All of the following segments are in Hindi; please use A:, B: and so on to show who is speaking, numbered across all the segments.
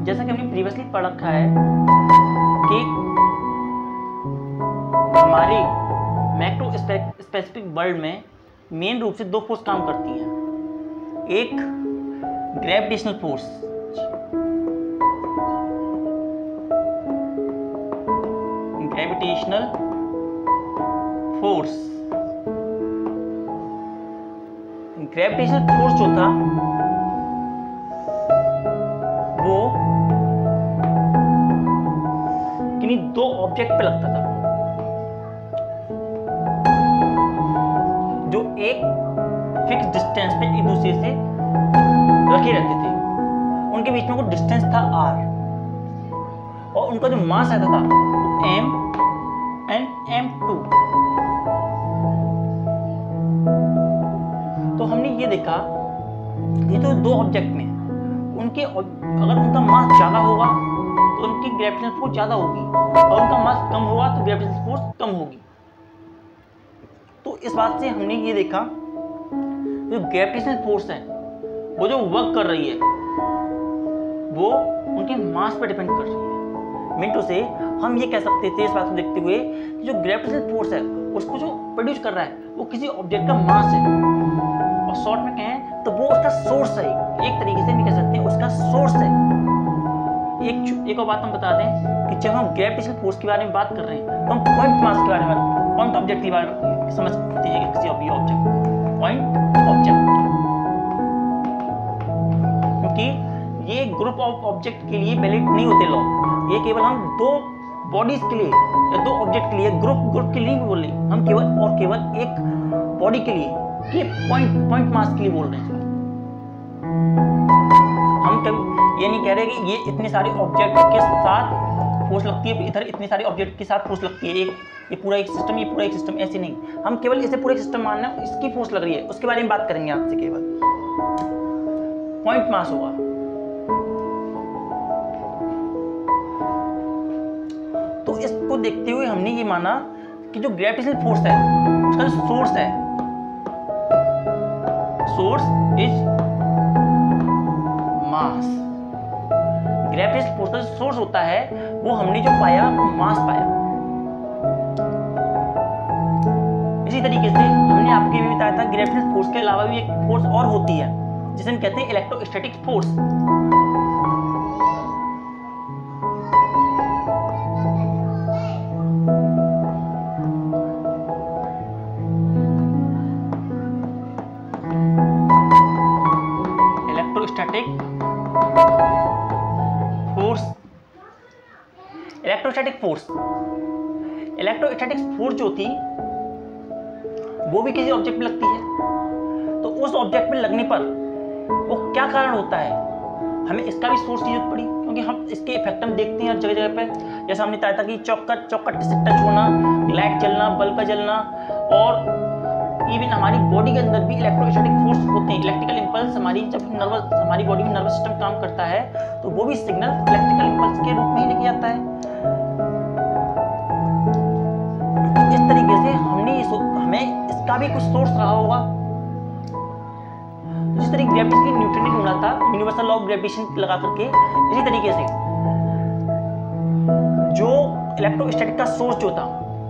A: जैसा कि हमने प्रीवियसली पढ़ रखा है कि हमारे मैक्रो स्पेसिफिक वर्ल्ड में मेन रूप से दो फोर्स काम करती हैं। एक gravitational force, gravitational force, gravitational force जो था वो किन्हीं दो ऑब्जेक्ट पे लगता था जो एक फिक्स डिस्टेंस पे एक दूसरे से रखे रहते थे। उनके बीच में कोई डिस्टेंस था r और उनका जो मास आता था m एंड m2। तो हमने ये देखा ये तो दो ऑब्जेक्ट में उनके अगर उनका मास ज्यादा होगा तो उनकी ग्रेविटेशनल फोर्स ज्यादा होगी और उनका मास कम होगा तो ग्रेविटेशनल फोर्स कम होगी। तो इस बात से हमने ये देखा जो ग्रेविटेशनल फोर्स है वो जो वर्क कर रही है वो उनके मास पर डिपेंड कर रही है। मीन टू से हम ये कह सकते थे इस बात को देखते हुए कि जो ग्रेविटेशनल फोर्स है उसको जो प्रोड्यूस कर रहा है वो किसी ऑब्जेक्ट का मास है और शॉर्ट में कहें तो वो उसका सोर्स है। एक तरीके से भी कह सकते हैं उसका सोर्स है। एक और बात हम बता दें कि जब हम ग्रेविटेशनल फोर्स के बारे में बात कर रहे हैं तो हम पॉइंट मास के बारे में, पॉइंट ऑब्जेक्ट के बारे में समझ सकते हैं कि किसी ऑब्जेक्ट पॉइंट ऑब्जेक्ट, क्योंकि ये ग्रुप ऑफ ऑब्जेक्ट के लिए वैलिड नहीं होते लॉ। ये केवल हम दो बॉडीज के लिए या दो ऑब्जेक्ट के लिए ग्रुप के लिए भी बोल रहे हैं। हम केवल एक बॉडी के लिए कि पॉइंट मास के लिए बोल रहे हैं। हम कभी ये नहीं कह रहे कि ये इतने सारे ऑब्जेक्ट के साथ फोर्स लगती है, इधर इतने सारे ऑब्जेक्ट के साथ फोर्स लगती है, ये पूरा एक सिस्टम, ऐसे नहीं। हम केवल इसे पूरे सिस्टम मानना है, इसकी फोर्स लग रही है उसके बारे में बात करेंगे आपसे। केवल पॉइंट मास होगा। तो इसको देखते हुए हमने ये माना कि जो ग्रेविटेशनल फोर्स है उसका जो सोर्स है, source is mass. Gravitational force का जो सोर्स होता है वो हमने जो पाया वो मास पाया। इसी तरीके से हमने आपके भी बताया था ग्रेविटेशनल फोर्स के अलावा भी एक फोर्स और होती है जिसे हम कहते हैं इलेक्ट्रोस्टैटिक फोर्स। इलेक्ट्रोस्टैटिक फोर्स जो थी वो भी किसी ऑब्जेक्ट में लगती है। तो उस ऑब्जेक्ट में लगने पर वो क्या कारण होता है, हमें इसका भी सोर्स की जरूरत पड़ी, क्योंकि हम इसके इफेक्ट हम देखते हैं हर जगह जगह पे। जैसा हमने बताया था कि चौकट से टच होना, लाइट जलना, बल्ब का जलना, और इवन हमारी बॉडी के अंदर भी इलेक्ट्रोस्टैटिक फोर्स होते हैं। इलेक्ट्रिकल इंपल्स हमारी बॉडी में नर्वस सिस्टम काम करता है तो वो भी सिग्नल इलेक्ट्रिकल इंपल्स के रूप में ही लेके आता है। इस तरीके से हमें इसका भी कुछ सोर्स रहा होगा। जिस तरीके ग्रेविटेशन न्यूटन ने ढूंढा था यूनिवर्सल लॉ ऑफ ग्रेविटेशन लगा करके, इसी तरीके से जो इलेक्ट्रोस्टैटिक का सोर्स जो था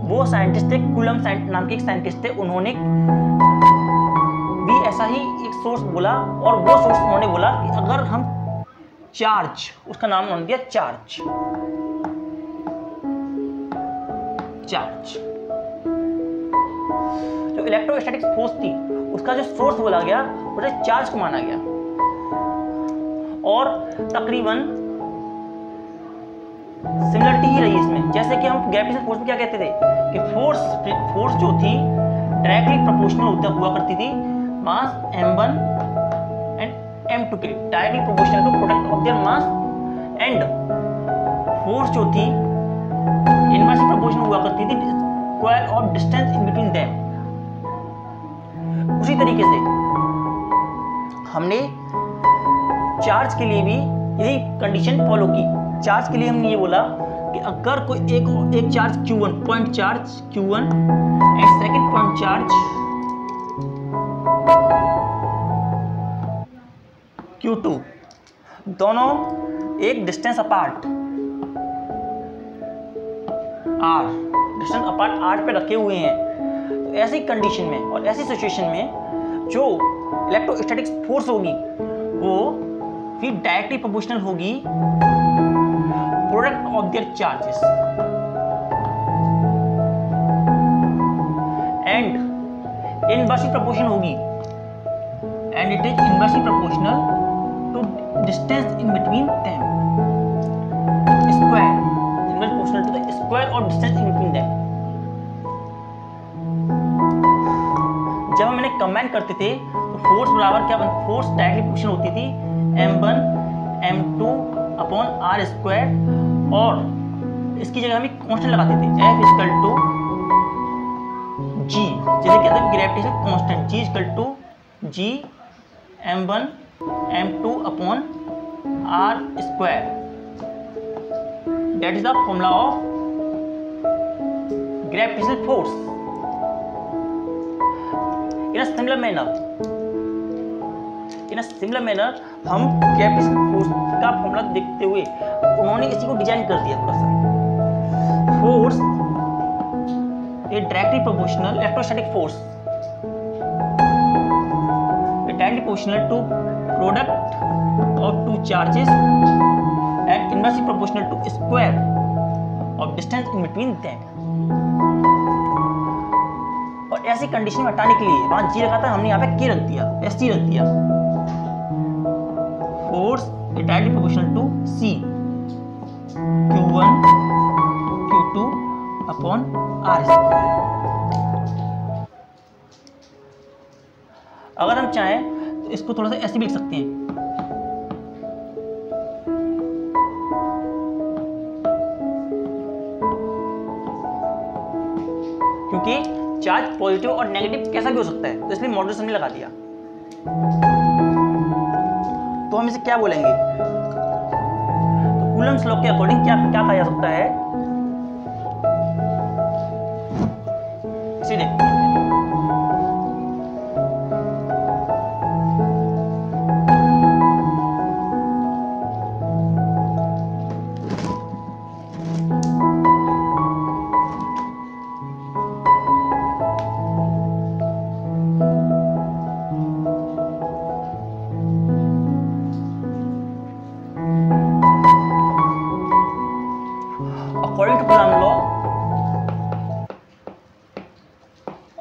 A: वो साइंटिस्ट थे, कूलम नाम के एक साइंटिस्ट थे, उन्होंने भी ऐसा ही एक सोर्स बोला। और वो सोर्स उन्होंने बोला कि अगर हम चार्ज, उसका नाम उन्होंने दिया चार्ज, जो इलेक्ट्रोस्टैटिक फोर्स थी उसका जो सोर्स बोला गया वो चार्ज को माना गया। और तकरीबन सिमिलरिटी ही रही इसमें। जैसे कि हम ग्रेविटेशनल फोर्स में क्या कहते थे कि फोर्स जो थी डायरेक्टली प्रोपोर्शनल हुआ करती थी मास m1 एंड m2 के, directly proportional to product of their mass, and force जो थी इनवर्सली प्रोपोर्शनल हुआ करती थी square of distance in between them. उसी तरीके से हमने चार्ज के लिए भी यही कंडीशन फॉलो की। चार्ज के लिए हमने ये बोला कि अगर कोई एक charge Q1, point charge Q1 and second point charge Q2, दोनों एक डिस्टेंस अपार्ट R पे रखे हुए हैं, तो ऐसी कंडीशन में और ऐसी सिचुएशन में जो इलेक्ट्रोस्टैटिक फोर्स होगी वो फिर डायरेक्टली प्रोपोर्शनल होगी product of their charges, and inversely proportional होगी, and it is inversely proportional to distance in between them, square inversely proportional to the square of distance in between them. जब हम इन्हें कंबाइन करते थे तो फोर्स बराबर क्या फोर्स डायरेक्टली प्रोपोर्शनल होती थी m1 m2 upon r square, और इसकी जगह हम एक कांस्टेंट लगाते थे F इक्वल टू G, जैसे कहते हैं gravitational constant G equal to G m1 m2 upon r square, that is the formula of gravitational force. In a similar manner, हम ग्रेविटेशनल फोर्स का फॉर्मूला देखते हुए उन्होंने इसी को डिजाइन कर दिया थोड़ा सा। Force a directly proportional electrostatic force directly proportional to product of two charges and inversely proportional to square of distance in between them. और ऐसी कंडीशन में हटाने के लिए वहां जी रखा था, हमने यहाँ पे के रख दिया, एस टी रख दिया। Force directly proportional to C Q1 Q2 upon R square. अगर हम चाहें तो इसको थोड़ा सा ऐसे भी लिख सकते हैं, क्योंकि चार्ज पॉजिटिव और नेगेटिव कैसा भी हो सकता है, तो इसलिए मॉड्यूलेशन में लगा दिया। तो हम इसे क्या बोलेंगे, तो कूलम्स लॉ के अकॉर्डिंग क्या क्या कहा जा सकता है, इसे देखते हैं।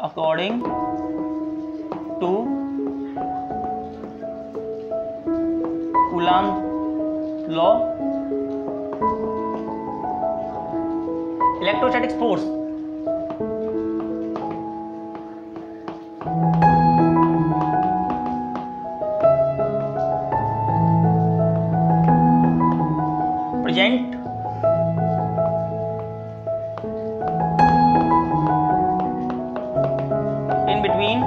A: According to Coulomb's law, electrostatic force present in between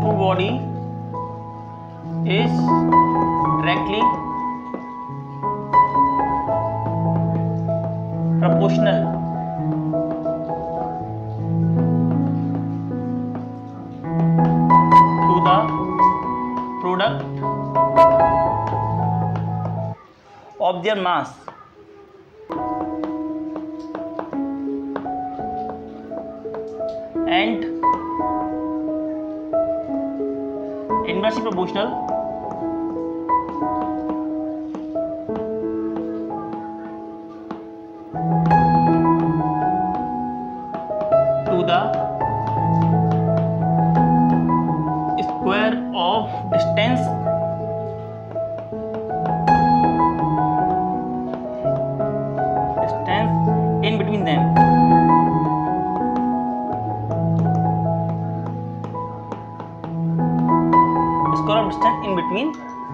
A: two body is directly proportional to the product of their mass and inversely proportional to the square square of distance in between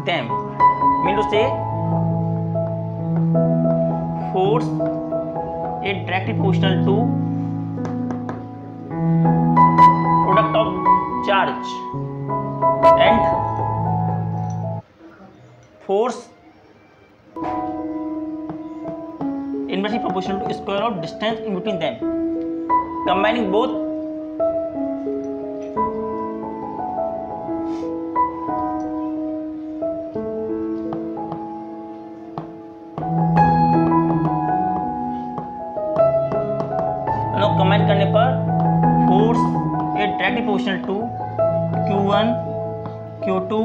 A: them. Mean to say, force is directly proportional to product of charge and force inversely proportional to square of distance in between them. Combining both, combine करने पर force is directly proportional to Q1 Q2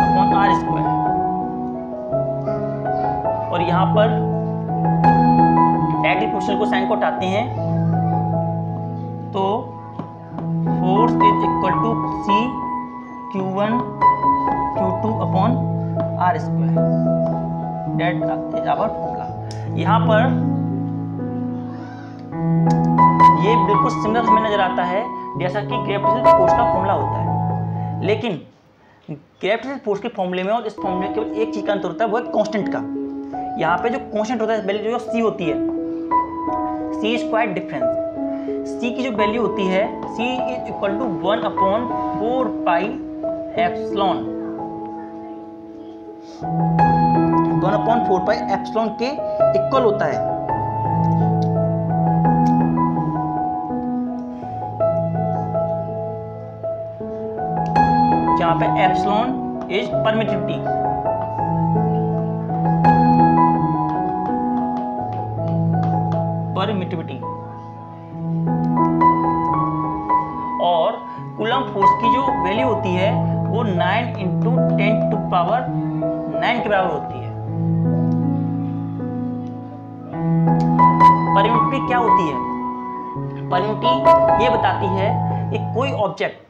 A: upon R square. और यहाँ पर डायरेक्टली प्रोपोर्शनल को साइन को हटाते हैं तो force is equal to C Q1 Q2 upon R square. That is our formula. यहाँ पर ये बिल्कुल सिमिलर हमें नजर आता है जैसा कि ग्रेविटेशनल फोर्स का फॉर्मूला होता है, लेकिन ग्रेविटेशनल फोर्स के फॉर्मूले में और इस फॉर्मूले में केवल एक चीज का अंतर होता है, वो है कांस्टेंट का। यहाँ पे जो कांस्टेंट होता है वैल्यू जो सी होती है, C is quite difference. C की जो वैल्यू होती है C is equal to 1/4 pi epsilon, 1/4 pi epsilon के इक्वल होता है। जहां पे एप्सिलॉन इज परमिटिविटी, और कूलम फोर्स की जो वैल्यू होती है वो 9 × 10⁹ के बराबर होती है। परमिटिविटी क्या होती है? परमिटिविटी ये बताती है कि कोई ऑब्जेक्ट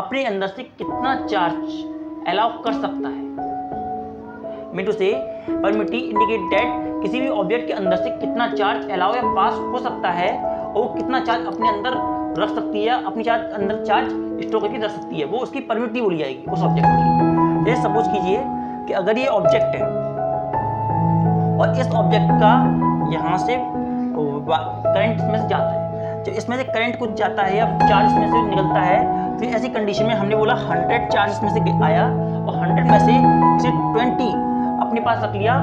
A: अपने अंदर से कितना चार्ज अलाउ कर सकता है। मीन टू से परमिटिविटी इंडिकेट दैट किसी भी ऑब्जेक्ट के अंदर से कितना चार्ज अलाउ या पास हो सकता है और कितना चार्ज अपने अंदर रख सकती है, अपनी चार्ज अंदर चार्ज स्टोर करके रख सकती है, वो उसकी परमिटिविटी बोली जाएगी उस ऑब्जेक्ट की। जैसे सपोज कीजिए कि अगर ये ऑब्जेक्ट है और इस ऑब्जेक्ट का यहाँ से करंट इसमें से जाता है, जब इसमें से करंट कुछ जाता है या चार्ज इसमें से निकलता है, तो ऐसी कंडीशन में हमने बोला 100 चार्ज इसमें से आया और 100 में से इसे 20 अपने पास रख लिया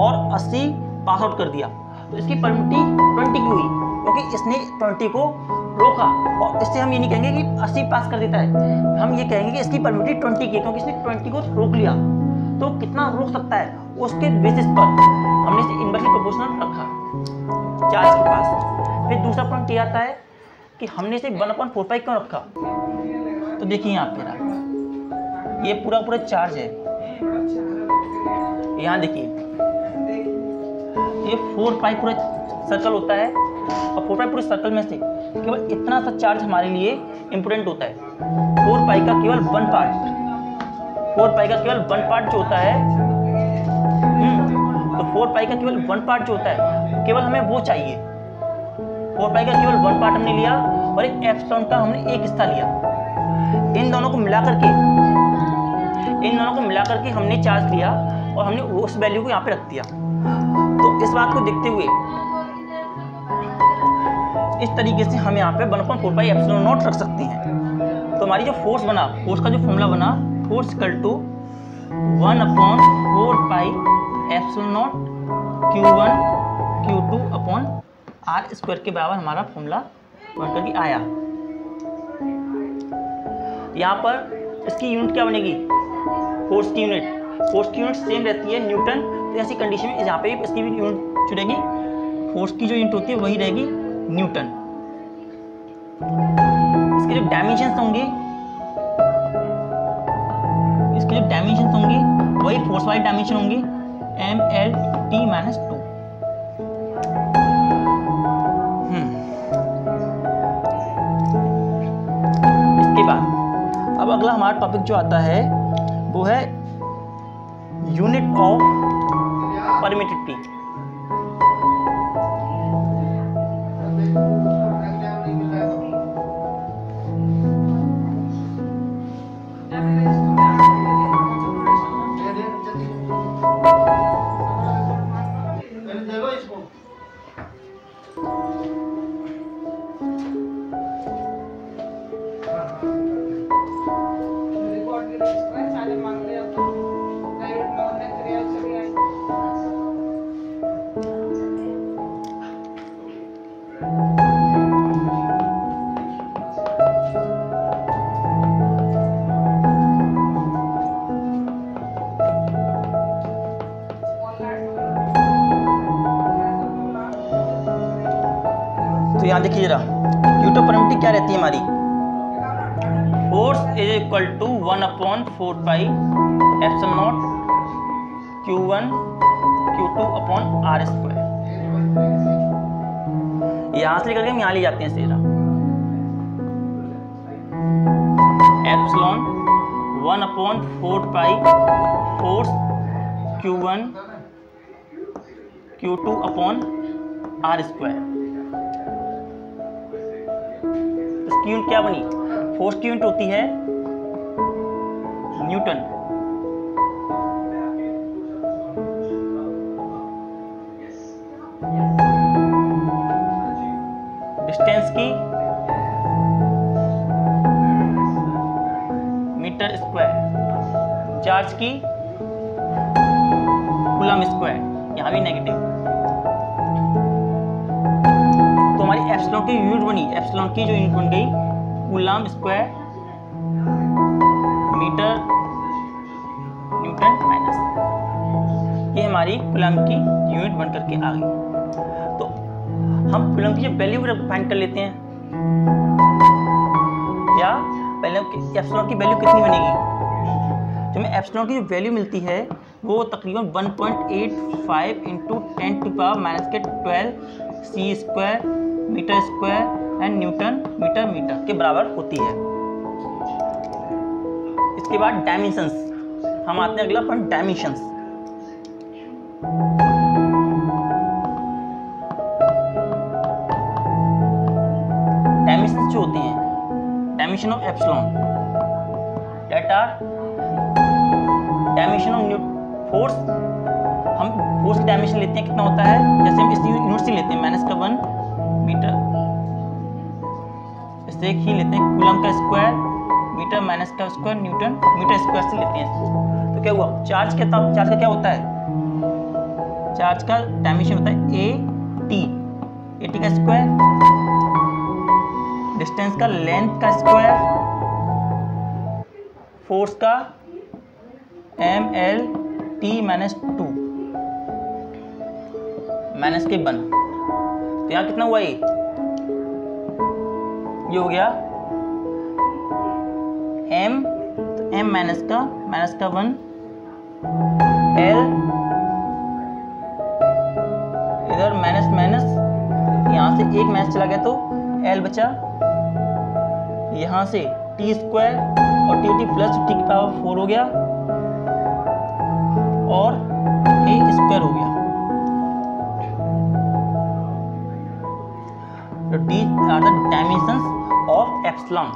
A: और 80 पास आउट कर दिया, तो इसकी परमिटिविटी 20 की हुई क्योंकि इसने 20 को रोका। और इससे हम ये नहीं कहेंगे कि 80 पास कर देता है, हम ये कहेंगे कि इसकी परमिटिविटी 20 की है क्योंकि इसने 20 को रोक लिया। तो कितना रोक सकता है उसके बेसिस पर हमने इसे इनवर्सली प्रोपोर्शनल रखा चार्ज के पास। फिर दूसरा पॉइंट ये आता है कि हमने इसे 1/4 पाई क्यों रखा। तो देखिए यहाँ पे ये पूरा चार्ज है, यहाँ देखिए ये 4 पाई पूरा सर्कल होता है और 4 पाई पूरे सर्कल में से केवल इतना सा चार्ज हमारे लिए इंपोर्टेंट होता है। 4 पाई का केवल 1 पार्ट, 4 पाई का केवल 1 पार्ट जो होता है, तो 4 पाई का केवल 1 पार्ट जो होता है केवल हमें वो चाहिए। 4 पाई का केवल 1 पार्ट हमने लिया और एक एप्सिलॉन का हमने एक हिस्सा लिया। इन दोनों को मिलाकर के हमने चार्ज लिया और हमने उस वैल्यू को यहाँ पे रख दिया। तो इस बात को देखते हुए इस तरीके से हम यहाँ पे 1/4 पाई एप्सिलॉन नॉट रख सकते हैं। तो हमारी जो फोर्स बना, फोर्स का जो फॉर्मूला बना, force equal to 1/4 pi epsilon naught Q1 Q2 upon R square के बराबर हमारा फॉर्मूला बन करके आया। यहाँ पर इसकी यूनिट क्या बनेगी? फोर्स की यूनिट सेम रहती है न्यूटन। तो ऐसी कंडीशन में यहाँ पे इसकी भी यूनिट जो रहेगी, फोर्स की जो यूनिट होती है वही रहेगी न्यूटन। इसके जो डायमेंशंस होंगी वही फोर्स वाली डायमेंशन होंगी MLT-2। इसके बाद अब अगला हमारा टॉपिक जो आता है वो है यूनिट ऑफ परमिटिविटी। देखिए जरा, q2 परमिटिव क्या रहती है हमारी, force is equal to 1/4 pi epsilon naught q1 q2 upon r square. यहां से लेकर के हम यहां ले जाते हैं सेरा, epsilon 1/4 pi force q1 q2 upon r square. इसकी यूनिट क्या बनी, फोर्स की यूनिट होती है न्यूटन, डिस्टेंस की मीटर स्क्वायर, चार्ज की कूलम स्क्वायर, यहां भी नेगेटिव। तो हमारी एप्सिलॉन की यूनिट बनी, एप्सिलॉन की जो यूनिट बन गई coulomb square metre newton minus, ये हमारी कूलम की यूनिट बन करके आ गई। तो हम कूलम की जो वैल्यू फाइंड कर लेते हैं, या पहले एप्सिलॉन की वैल्यू कितनी बनेगी, जो हमें एप्सिलॉन की जो वैल्यू मिलती है वो तकरीबन 1.85 into 10⁻12 c square metre square and newton metre metre के बराबर होती है। इसके बाद डायमेंशंस, हम आते हैं अगला पॉइंट, डायमेंशंस। डायमेंशंस जो होते हैं, dimension of epsilon that are dimension of force. हम फोर्स की डायमेंशन लेते हैं, कितना होता है, जैसे हम इस यूनिट से लेते हैं -1 मीटर, इससे एक ही लेते हैं कूलम का स्क्वायर मीटर माइनस का स्क्वायर न्यूटन मीटर स्क्वायर से लेते हैं। तो क्या हुआ, चार्ज का क्या होता है, चार्ज का डायमेंशन होता है AT का स्क्वायर, डिस्टेंस का लेंथ का स्क्वायर, फोर्स का MLT -2 माइनस के 1। तो यहाँ कितना हुआ, ये हो गया M, तो M माइनस का 1 L, इधर माइनस, यहाँ से एक माइनस चला गया तो L बचा, यहाँ से T स्क्वायर और T प्लस T की पावर 4 हो गया और A स्क्वायर हो गया। तो these are the dimensions of epsilon।